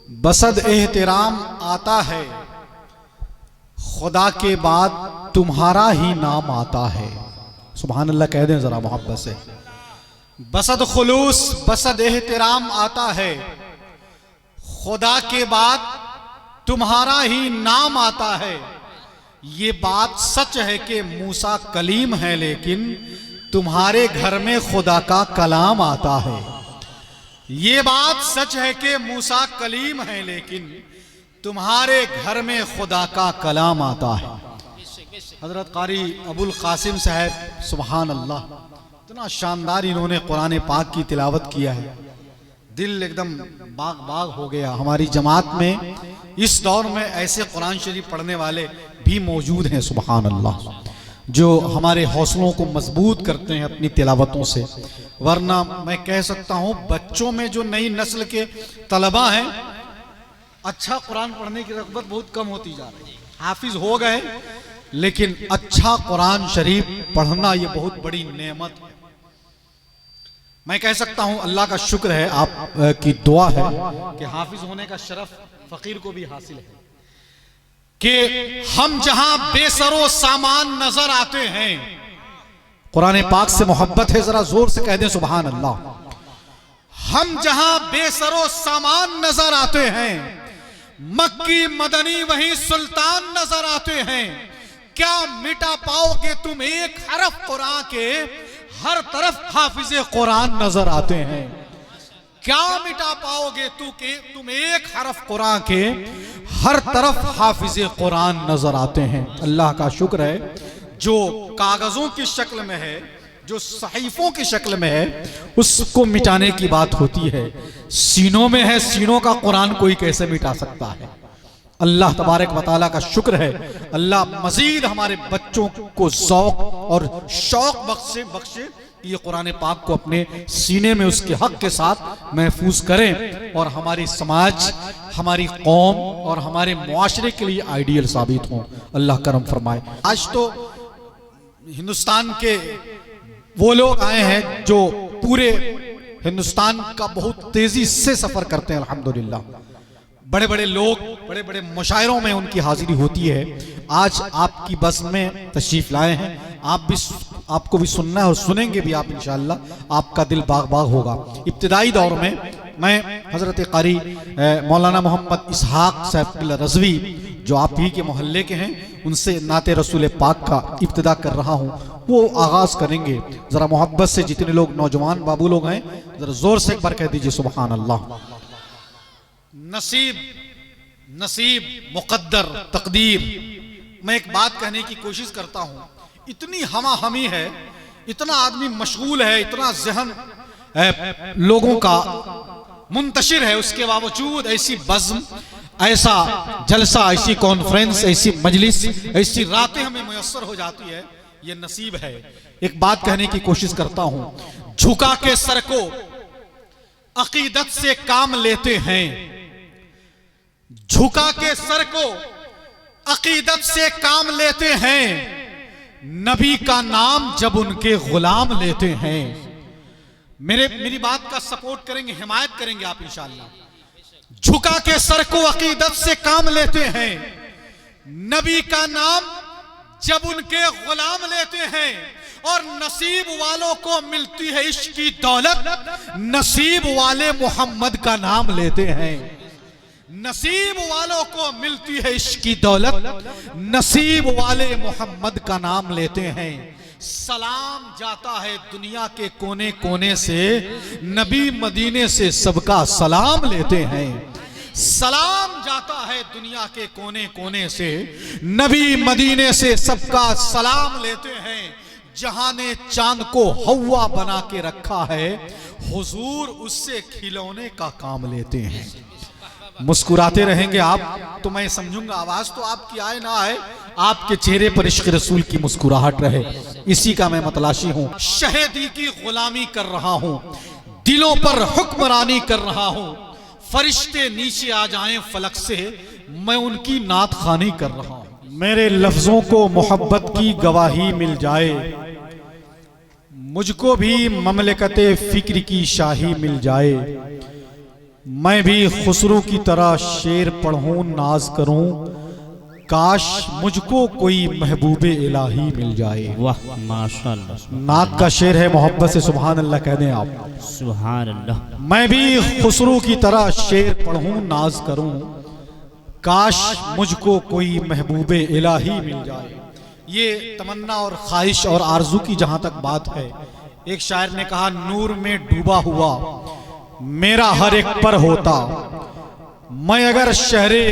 बसद एहतराम आता है, खुदा के बाद तुम्हारा ही नाम आता है। सुभान अल्लाह कह दें जरा मोहब्बत से। बसद खुलूस बसद एहतराम आता है, खुदा के बाद तुम्हारा ही नाम आता है। ये बात सच है कि मूसा कलीम है, लेकिन तुम्हारे घर में खुदा का कलाम आता है। ये बात सच है कि मूसा कलीम है, लेकिन तुम्हारे घर में खुदा का कलाम आता है। हजरत कारी अबुल कासिम साहब सुभान अल्लाह, इतना शानदार इन्होंने कुरान पाक की तिलावत किया है, दिल एकदम बाग बाग हो गया। हमारी जमात में इस दौर में ऐसे कुरान शरीफ पढ़ने वाले भी मौजूद हैं सुभान अल्लाह, जो हमारे हौसलों को मजबूत करते हैं अपनी तिलावतों से। वरना मैं कह सकता हूँ बच्चों में जो नई नस्ल के तलबा हैं, अच्छा कुरान पढ़ने की रग़बत बहुत कम होती जा रही है। हाफिज हो गए, लेकिन अच्छा कुरान शरीफ पढ़ना ये बहुत बड़ी नेमत है। मैं कह सकता हूं अल्लाह का शुक्र है, आप की दुआ है कि हाफिज होने का शरफ फकीर को भी हासिल है, कि हम जहां बेसरो सामान नजर आते हैं, कुरान पाक से मोहब्बत है, जरा जोर से कह दें सुभान अल्लाह। हम जहां बेसरो सामान नजर आते हैं, मक्की मदनी वहीं सुल्तान नजर आते हैं। क्या मिटा पाओगे तुम एक हरफ कुरान के, हर तरफ हाफिज़े कुरान नजर आते हैं। क्या मिटा पाओगे तुम एक हरफ कुरान के, हर तरफ हाफिज़े कुरान नजर आते हैं। अल्लाह का शुक्र है, जो कागजों की शक्ल में है, जो सहीफों की शक्ल में है, उसको मिटाने की बात होती है। सीनों में है, सीनों का कुरान कोई कैसे मिटा सकता है। अल्लाह तबारक व तआला का शुक्र है, अल्लाह मजीद हमारे बच्चों को ज़ौक़ और शौक़ बख्शे, ये कुरान पाक को अपने सीने में उसके हक के साथ महफूज करें और हमारी समाज, हमारी कौम और हमारे मुआशरे के लिए आइडियल साबित हों। अल्लाह करम फरमाए। आज तो हिंदुस्तान के वो लोग आए हैं जो पूरे हिंदुस्तान का बहुत तेजी से सफर करते हैं अल्हम्दुलिल्लाह। बड़े बड़े लोग, बड़े बड़े मुशायरों में उनकी हाजिरी होती है। आज आपकी बस में तशरीफ लाए हैं, आपको भी सुनना है और सुनेंगे भी आप इंशाअल्लाह। आपका दिल बाग बाग होगा। इब्तिदाई दौर में मैं हजरत कारी मौलाना मोहम्मद इसहाक साहब रज़वी, जो आप ही के मोहल्ले के हैं, उनसे नाते रसूल पाक का इब्तिदा कर रहा हूँ। वो आगाज करेंगे, जरा मोहब्बत से जितने लोग नौजवान बाबू लोग हैं, जरा जोर से एक बार कह दीजिए सुभान अल्लाह। नसीब, नसीब, मुकद्दर, तकदीर। मैं एक बात कहने की कोशिश करता हूं, इतनी हमा हमी है, इतना आदमी मशगूल है, इतना जहन लोगों का मुंतशिर है, उसके बावजूद ऐसी बज़्म, ऐसा जलसा, ऐसी कॉन्फ्रेंस, ऐसी मजलिस, ऐसी रातें हमें मुयस्सर हो जाती है। ये नसीब है। एक बात कहने की कोशिश करता हूं, झुका के सर को अकीदत से काम लेते हैं, झुका के सर को अकीदत से काम लेते हैं, नबी का नाम जब उनके गुलाम लेते हैं। मेरी बात का सपोर्ट करेंगे, हिमायत करेंगे आप इंशाअल्लाह। झुका के सर को अकीदत से काम लेते हैं, नबी का नाम जब उनके गुलाम लेते हैं, और नसीब वालों को मिलती है इश्क की दौलत, नसीब वाले मोहम्मद का नाम लेते हैं। नसीब वालों को मिलती है इश्क की दौलत, नसीब वाले मोहम्मद का नाम लेते हैं। सलाम जाता है दुनिया के कोने कोने से, नबी मदीने से सबका सलाम लेते हैं। सलाम जाता है दुनिया के कोने कोने से, नबी मदीने से सबका सलाम लेते हैं। जहां ने चांद को हवा बना के रखा है, हुजूर उससे खिलौने का काम लेते हैं। मुस्कुराते रहेंगे आप तो मैं समझूंगा, आवाज तो आपकी आए ना आए, आपके चेहरे पर इश्क रसूल की मुस्कुराहट रहे, इसी का मैं मतलाशी हूं। शहीदी की गुलामी कर रहा हूं, दिलों पर हुक्मरानी कर रहा हूं। फरिश्ते नीचे आ जाएं फलक से, मैं उनकी नात खानी कर रहा हूं। मेरे लफ्जों को मोहब्बत की गवाही मिल जाए, मुझको भी ममलकते फिक्र की शाही मिल जाए। मैं भी खुसरो की तरह शेर पढ़ूं नाज करूं, काश मुझको कोई महबूबे इलाही मिल जाए। वाह माशाअल्लाह। नात का शेर है, मोहब्बत से सुभान अल्लाह कह दें आप। सुभान अल्लाह। मैं भी खुसरो की तरह शेर पढ़ूं नाज करूं, काश मुझको कोई महबूबे इलाही मिल जाए। ये तमन्ना और ख्वाहिश और आरजू की जहां तक बात है, एक शायर ने कहा, नूर में डूबा हुआ मेरा हर एक पर होता, मैं अगर शहरे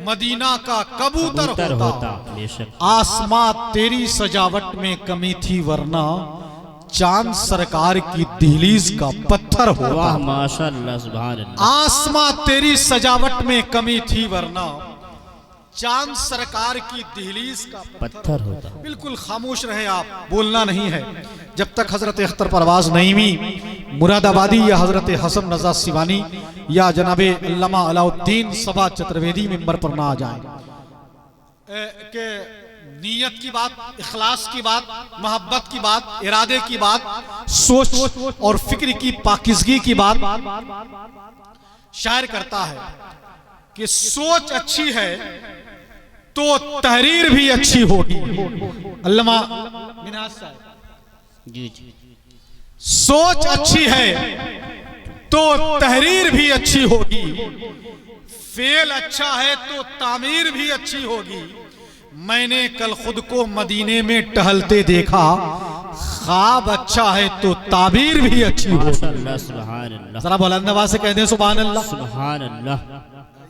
मदीना का कबूतर होता। आसमां तेरी सजावट में कमी थी, वरना चांद सरकार की दहलीज का पत्थर होता। वाह माशाअल्लाह सुभान अल्लाह। आसमां तेरी सजावट में कमी थी, वरना चांद सरकार की दहलीज का पत्थर होता। बिल्कुल खामोश रहे आप, बोलना नहीं है जब तक हजरत अख्तर परवाज नईमी मुरादाबादी या हजरत हसन रजा सिवानी या जनाबे अल्लामा अलाउद्दीन सबा चतुर्वेदी मिंबर पर ना आ जाए। के नीयत की बात, इखलास की बात, मोहब्बत की बात, इरादे की बात, सोच और फिक्र की पाकिजगी की बात शायर करता है कि सोच अच्छी है तो तहरीर भी अच्छी होगी। अल्लामा मिनाज साहब जी जी। सोच अच्छी है तो तहरीर भी अच्छी होगी, फेल अच्छा है तो तामीर भी अच्छी होगी। मैंने कल खुद को मदीने में टहलते देखा, ख्वाब अच्छा है तो ताबीर भी अच्छी होगी। सुभान अल्लाह। जरा बुलंद आवाज से कह दें सुभान अल्लाह। सुभान अल्लाह।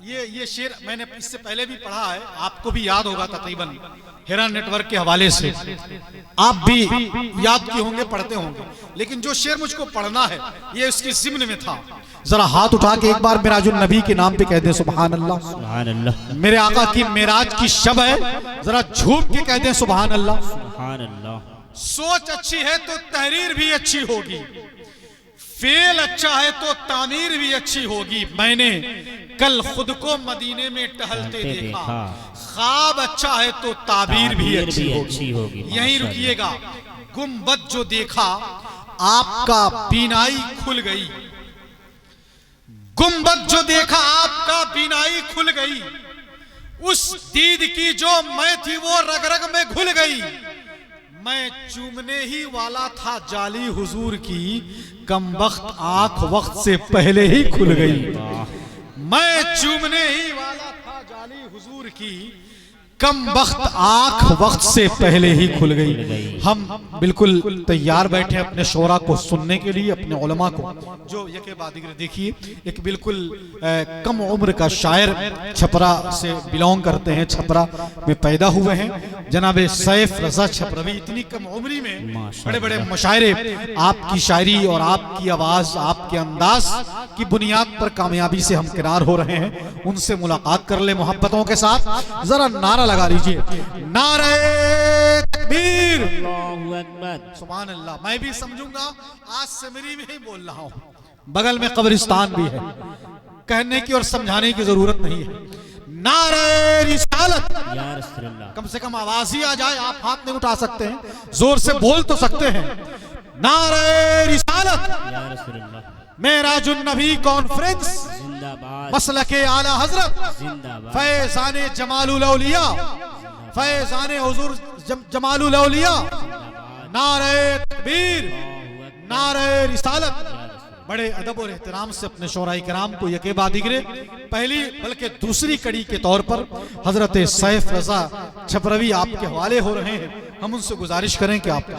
ये शेर मैंने इससे पहले भी पढ़ा है, आपको भी याद होगा तकरीबन हेरा नेटवर्क के हवाले से, आप भी याद किए होंगे, पढ़ते होंगे। लेकिन जो शेर मुझको पढ़ना है ये उसकी ज़िम्न में था। जरा हाथ उठा के एक बार मिराजुल नबी के नाम पे कह दे सुभान अल्लाह। सुभान अल्लाह। मेरे आका की मेराज की शब है, जरा झूम के कह दे सुभान अल्लाह। सुभान अल्लाह। सोच अच्छी है तो तहरीर भी अच्छी होगी, फेल अच्छा है तो तामीर भी अच्छी होगी। मैंने कल खुद को मदीने में टहलते देखा, ख्वाब अच्छा है तो ताबीर भी अच्छी होगी। यहीं रुकिएगा। गुंबद जो देखा आपका बीनाई खुल गई, गुंबद जो देखा आपका बीनाई खुल गई, उस दीद की जो मैं थी वो रग रग में घुल गई। मैं चूमने ही वाला था जाली हुजूर की, कमबख्त आंख वक्त से पहले ही खुल गई। मैं चूमने ही वाला था जाली हुजूर की, कम वक्त आंख वक्त से पहले ही खुल गई। हम बिल्कुल तैयार बैठे अपने शोरा को सुनने के लिए, अपने उलमा को जो यके बादिगर। देखिए एक बिल्कुल कम उम्र का शायर, छपरा से बिलोंग करते हैं, छपरा में पैदा हुए हैं जनाबे सैफ रजा छपरवी। इतनी कम उम्री में बड़े बड़े मुशायरे, आपकी शायरी और आपकी आवाज, आपके अंदाज की बुनियाद पर कामयाबी से हम किनार हो रहे हैं। उनसे मुलाकात कर ले मोहब्बतों के साथ। जरा नारा लगा लीजिए, नारे तकबीर, अल्लाहु अकबर। सुभान अल्लाह। मैं भी समझूंगा आज सिमरी में ही बोल रहा हूं, बगल में कब्रिस्तान भी है, कहने की और समझाने की जरूरत नहीं है। नारे रिसालत, या रसूलल्लाह। कम से कम आवाज ही आ जाए। आप हाथ नहीं उठा सकते हैं, जोर से बोल तो सकते हैं। नारे रिसालत, या रसूलल्लाह। मेराजुन नबी कॉन्फ्रेंस, जिंदाबाद। मसलके आला हजरत, जिंदाबाद। फैजाने जमालुल औलिया, फैजाने हुजूर जमालुल औलिया। नारे तकबीर, नारे रिसालत। बड़े अदब और एहतराम से अपने शोराई कराम को यके बाद दिगरे पहली बल्कि दूसरी कड़ी के तौर पर हजरत सैफ रजा छपरवी आपके हवाले हो रहे हैं। हम उनसे गुजारिश करें कि आप